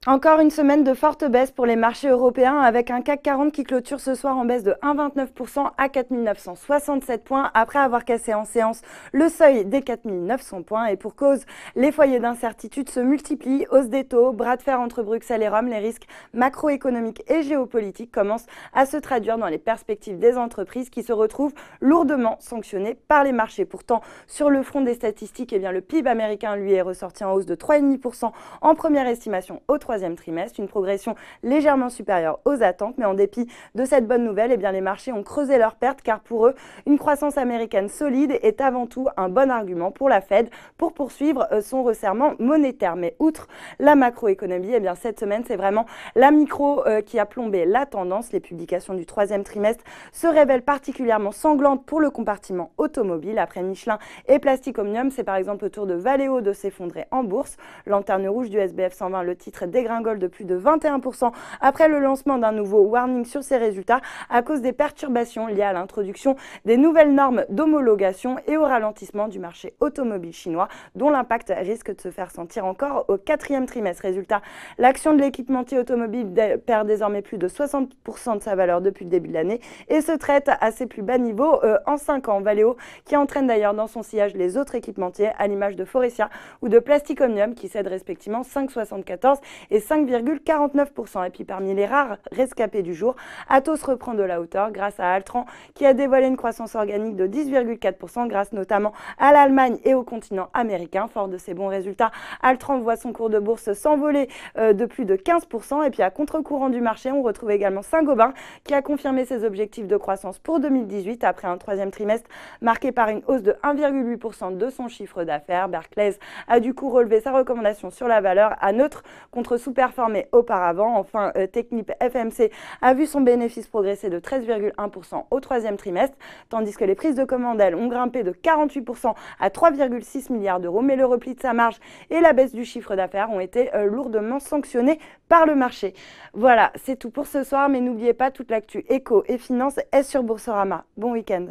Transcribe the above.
Encore une semaine de forte baisse pour les marchés européens avec un CAC 40 qui clôture ce soir en baisse de 1,29% à 4 967 points après avoir cassé en séance le seuil des 4 900 points. Et pour cause, les foyers d'incertitude se multiplient, hausse des taux, bras de fer entre Bruxelles et Rome, les risques macroéconomiques et géopolitiques commencent à se traduire dans les perspectives des entreprises qui se retrouvent lourdement sanctionnées par les marchés. Pourtant, sur le front des statistiques, le PIB américain lui est ressorti en hausse de 3,5% en première estimation au troisième trimestre, une progression légèrement supérieure aux attentes, mais en dépit de cette bonne nouvelle, les marchés ont creusé leurs pertes car pour eux, une croissance américaine solide est avant tout un bon argument pour la Fed pour poursuivre son resserrement monétaire. Mais outre la macroéconomie, cette semaine, c'est vraiment la micro qui a plombé la tendance. Les publications du troisième trimestre se révèlent particulièrement sanglantes pour le compartiment automobile. Après Michelin et Plastic Omnium, c'est par exemple au tour de Valeo de s'effondrer en bourse. Lanterne rouge du SBF 120, le titre dégringole de plus de 21% après le lancement d'un nouveau warning sur ses résultats à cause des perturbations liées à l'introduction des nouvelles normes d'homologation et au ralentissement du marché automobile chinois dont l'impact risque de se faire sentir encore au quatrième trimestre. Résultat, l'action de l'équipementier automobile perd désormais plus de 60% de sa valeur depuis le début de l'année et se traite à ses plus bas niveaux en 5 ans. Valeo qui entraîne d'ailleurs dans son sillage les autres équipementiers à l'image de Faurecia ou de Plastic Omnium qui cèdent respectivement 5,74 et 5,49%. Et puis parmi les rares rescapés du jour, Atos reprend de la hauteur grâce à Altran qui a dévoilé une croissance organique de 10,4% grâce notamment à l'Allemagne et au continent américain. Fort de ses bons résultats, Altran voit son cours de bourse s'envoler de plus de 15%. Et puis à contre-courant du marché, on retrouve également Saint-Gobain qui a confirmé ses objectifs de croissance pour 2018 après un troisième trimestre marqué par une hausse de 1,8% de son chiffre d'affaires. Barclays a du coup relevé sa recommandation sur la valeur à neutre contre sous-performé auparavant. Enfin, Technip FMC a vu son bénéfice progresser de 13,1% au troisième trimestre, tandis que les prises de commande, elles, ont grimpé de 48% à 3,6 milliards d'euros. Mais le repli de sa marge et la baisse du chiffre d'affaires ont été lourdement sanctionnés par le marché. Voilà, c'est tout pour ce soir, mais n'oubliez pas, toute l'actu éco et finance est sur Boursorama. Bon week-end.